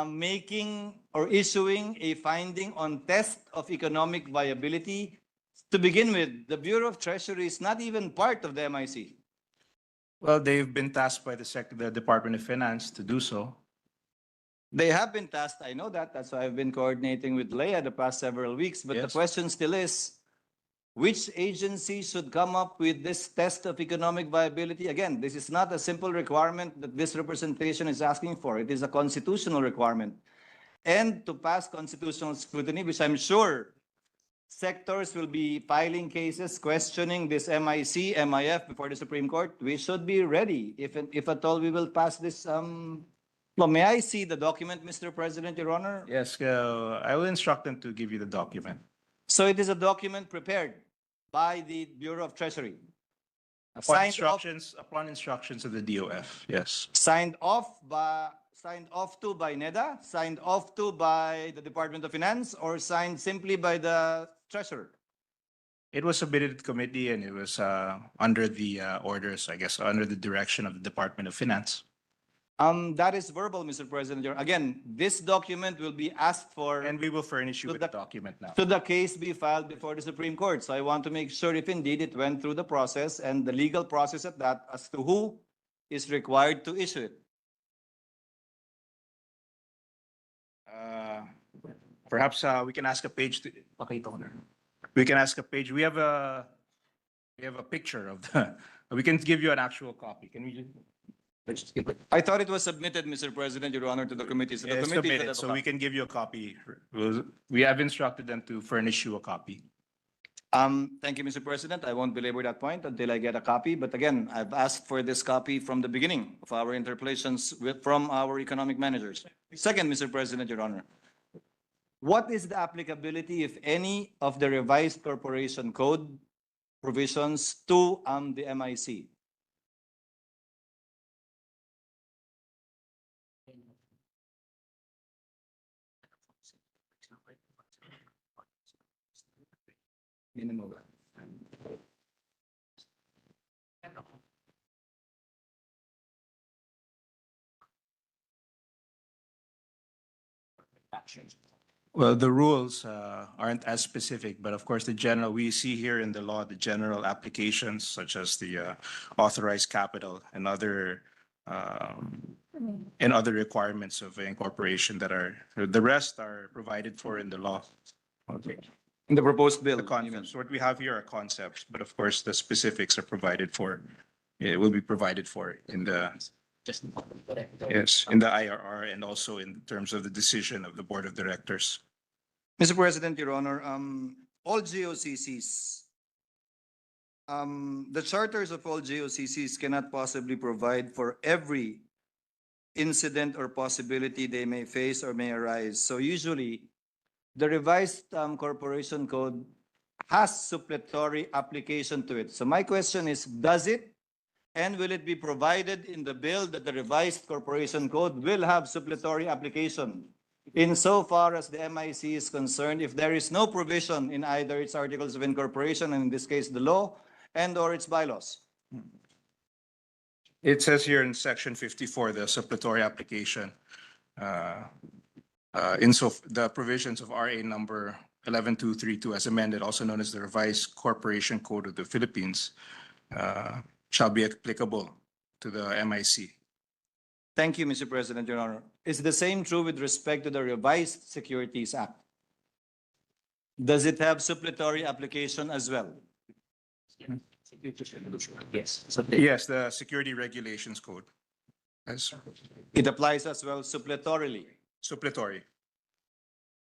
making or issuing a finding on test of economic viability. To begin with, the Bureau of Treasury is not even part of the MIC. Well, they've been tasked by the Department of Finance to do so. They have been tasked, I know that. That's why I've been coordinating with Leia the past several weeks. But the Yes. question still is, which agency should come up with this test of economic viability? Again, this is not a simple requirement that this representation is asking for. It is a constitutional requirement. And to pass constitutional scrutiny, which I'm sure sectors will be filing cases questioning this MIC, MIF before the Supreme Court, we should be ready if at all we will pass this law. May I see the document, Mr. President, Your Honor? Yes, I will instruct them to give you the document. So it is a document prepared by the Bureau of Treasury. Upon instructions of the DOF, yes. Signed off to by NEDA, signed off to by the Department of Finance, or signed simply by the Treasurer? It was submitted to committee and it was under the orders, I guess, under the direction of the Department of Finance. That is verbal, Mr. President. Again, this document will be asked for. And we will furnish you with the document now. Should the case be filed before the Supreme Court. So I want to make sure if indeed it went through the process and the legal process at that as to who is required to issue it. Perhaps we can ask a page. We can ask a page. We have a picture of the. We can give you an actual copy. Can we? I thought it was submitted, Mr. President, Your Honor, to the committee. So the It's committee submitted, so we can give you a copy. We have instructed them to furnish you a copy. Thank you, Mr. President. I won't belabor that point until I get a copy. But again, I've asked for this copy from the beginning of our interpellations from our economic managers. Second, Mr. President, Your Honor, what is the applicability, if any, of the revised corporation code provisions to the MIC? Well, the rules aren't as specific, but of course, we see here in the law, the general applications such as the authorized capital and other requirements of incorporation the rest are provided for in the law. Okay. In the proposed bill. The concepts, what we have here are concepts, but of course, the specifics are provided for. It will be provided for in the in the IRR and also in terms of the decision of the Board of Directors. Mr. President, Your Honor, all GOCCs, the charters of all GOCCs cannot possibly provide for every incident or possibility they may face or may arise. So usually, the revised corporation code has suppletory application to it. So my question is, does it? And will it be provided in the bill that the revised corporation code will have suppletory application? Insofar as the MIC is concerned, if there is no provision in either its articles of incorporation, and in this case the law, and or its bylaws. It says here in section 54, the suppletory application, the provisions of RA number 11232 as amended, also known as the revised corporation code of the Philippines, shall be applicable to the MIC. Thank you, Mr. President, Your Honor. Is the same true with respect to the revised Securities Act? Does it have suppletory application as well? Yes. Yes, the Security Regulations Code. Yes. It applies as well suppletorily. Suppletory.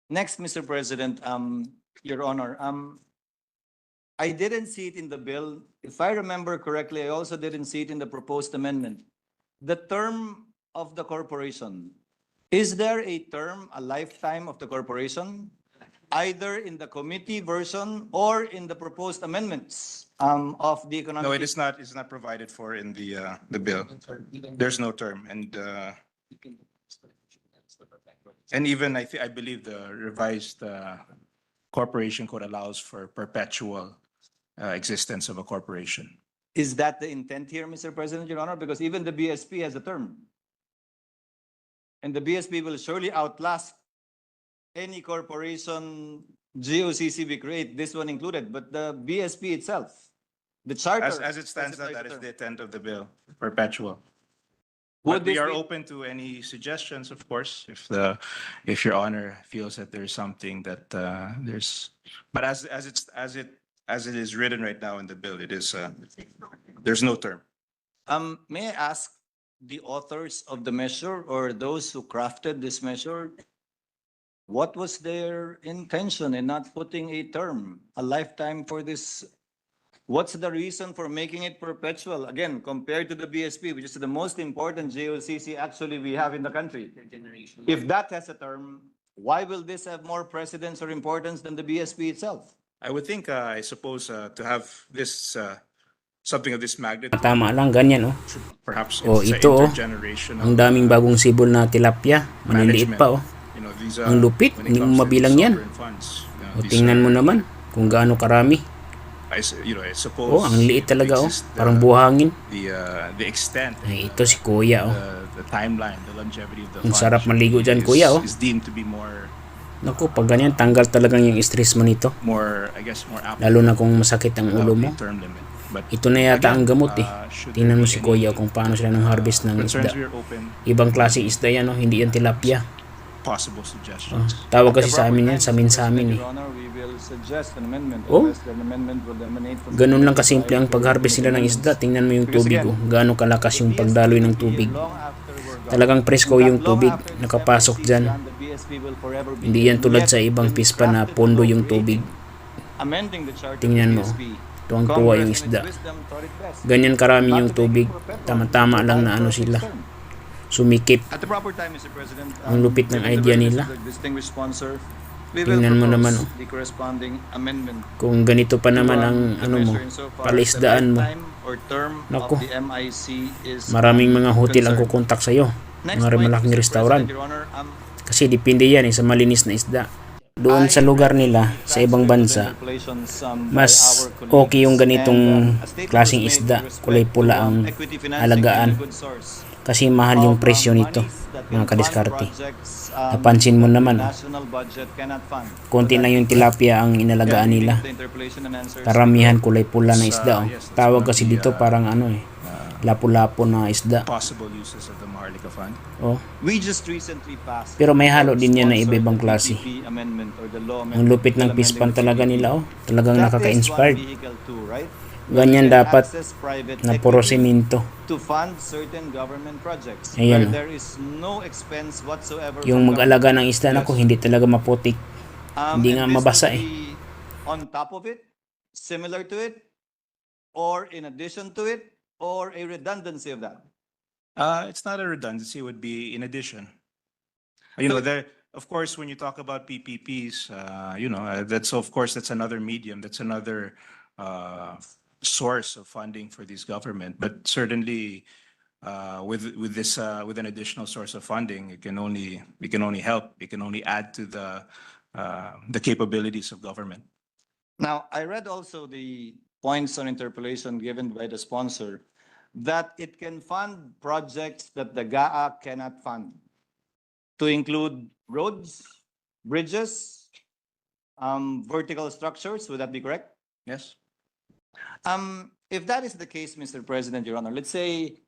Next, Mr. President, Your Honor, I didn't see it in the bill. If I remember correctly, I also didn't see it in the proposed amendment. The term of the corporation, is there a term, a lifetime of the corporation, either in the committee version or in the proposed amendments of the economic? No, it is not. It's not provided for in the bill. There's no term, and even I believe the revised corporation code allows for perpetual existence of a corporation. Is that the intent here, Mr. President, Your Honor? Because even the BSP has a term. And the BSP will surely outlast any corporation GOCC we create, this one included, but the BSP itself, the charter. As it stands now, specifies that the is term. the intent of the bill, perpetual. Would But we this are be- open to any suggestions, of course, if your honor feels that there's something that, but as it is written right now in the bill, it is, there's no term. May I ask the authors of the measure or those who crafted this measure, what was their intention in not putting a term, a lifetime for this? What's the reason for making it perpetual? Again, compared to the BSP, which is the most important GOCC actually we have in the country. If that has a term, why will this have more precedence or importance than the BSP itself? I would think, I suppose, to have this, something of this magnitude, Tama lang, ganyan oh. perhaps Oh, it's ito, oh. intergenerational. Ang daming bagong sibol na tilapia. Maliliit pa oh. You know, these, Ang lupit, when it hindi mo comes to mabilang these yan. sovereign funds, you know, O these tingnan mo are- naman kung gaano karami. I suppose. Oh, ang liit talaga oh. exist, Parang buhangin. The extent. Ay, ito si Kuya oh. The timeline, the longevity of the Ang fund sarap should maligo be- dyan, is- Kuya, oh. Is deemed to be more, Naku, pag ganyan, tanggal talagang yung stress mo nito. I guess, more applicable. Lalo na kung masakit ang ulo mo. without a term limit. But Ito na yata ang gamot eh. should Tingnan there mo be si any, Kuya kung paano sila nang harvest ng concerns, isda. we are open, Ibang klase isda yan oh, hindi yan tilapia. possible Oh, suggestions. tawag At the kasi sa amin proper yan, time, samin eh. Your Honor, we will suggest an amendment Oh. unless the amendment will emanate from. Ganun lang kasimple ang pag-harvest nila ng isda. Tingnan mo yung tubig oh. Gaano kalakas yung pagdaloy ng tubig. Talagang presko yung tubig. Nakapasok dyan. Hindi yan tulad sa ibang pispa na pondo yung tubig. Tingnan mo. Tuwang-tuwa yung isda. Ganyan karami yung tubig. Tama-tama lang na ano sila. Sumikip. At the proper time, Mr. President. Ang lupit ng idea nila. Tingnan mo naman, oh. The corresponding amendment. Kung ganito pa naman ang ano mo, palaisdaan mo. Naku. Maraming mga hotel ang kukontak sa'yo. Mga malaking restaurant. Kasi depende yan sa malinis na isda. Doon sa lugar nila, sa ibang bansa, mas okay yung ganitong klaseng isda. Kulay pula ang alagaan. Kasi mahal yung presyo nito, mga kadiskarte. Napansin mo naman, oh. Konti lang yung tilapia ang inalagaan nila. Karamihan kulay pula na isda. Oh. Tawag kasi dito parang ano eh, lapu-lapo na isda. Possible uses of the Maharlika Fund. Oh. We just recently passed. Pero may halo din yan na iba-ibang klase. Ang lupit ng pispan talaga nila. Oh. Talagang nakaka-inspired. Ganyan dapat na puro semento. To fund certain government projects Ayan, where there is no expense whatsoever. Yung from mag-alaga ng isda, nako, hindi talaga maputik. Hindi nga and this mabasa will eh. be on top of it, similar to it, or in addition to it, or a redundancy of that. It's not a redundancy, it would be in addition. You know, of course, when you talk about PPPs, that's another medium, that's another source of funding for this government. But certainly, with an additional source of funding, we can only help. It can only add to the capabilities of government. Now, I read also the points on interpolation given by the sponsor that it can fund projects that the GAA cannot fund, to include roads, bridges, vertical structures. Would that be correct? Yes. If that is the case, Mr. President, Your Honor, let's say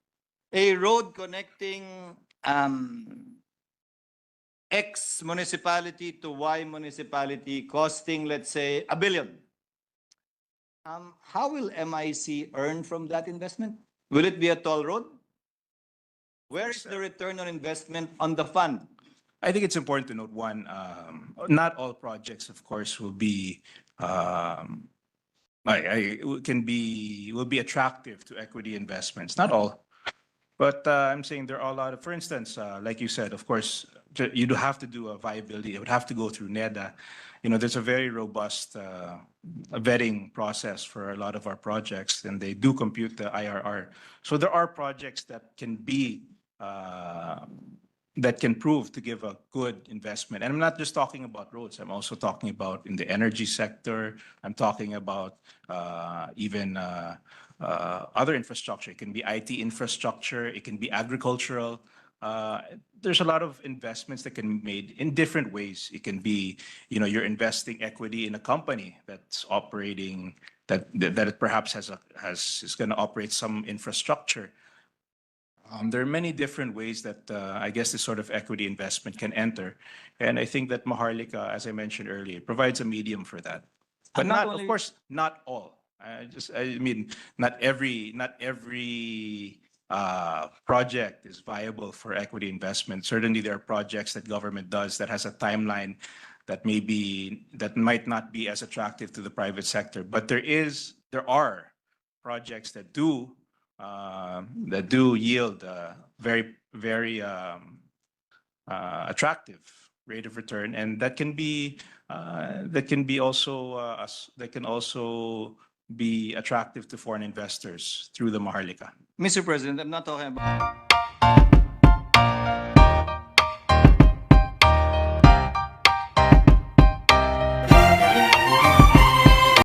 a road connecting X municipality to Y municipality costing, let's say, 1 billion. How will MIC earn from that investment? Will it be a toll road? Where is the return on investment on the fund? I think it's important to note one, not all projects, of course, will be will be attractive to equity investments. Not all, but I'm saying there are a lot of, for instance, like you said, of course, you do have to do a viability. It would have to go through NEDA. You know, there's a very robust vetting process for a lot of our projects, and they do compute the IRR. So there are projects that can be that can prove to give a good investment. And I'm not just talking about roads. I'm also talking about in the energy sector. I'm talking about even other infrastructure. It can be IT infrastructure. It can be agricultural. there's a lot of investments that can be made in different ways. It can be, you're investing equity in a company that's operating, that it perhaps is going to operate some infrastructure. There are many different ways that I guess this sort of equity investment can enter. And I think that Maharlika, as I mentioned earlier, provides a medium for that. But And not not, of only- course, not all. I mean, not every project is viable for equity investment. Certainly, there are projects that government does that has a timeline that might not be as attractive to the private sector. But there are projects that do yield very, very attractive rate of return, and that can also be attractive to foreign investors through the Maharlika. Mr. President, I'm not talking about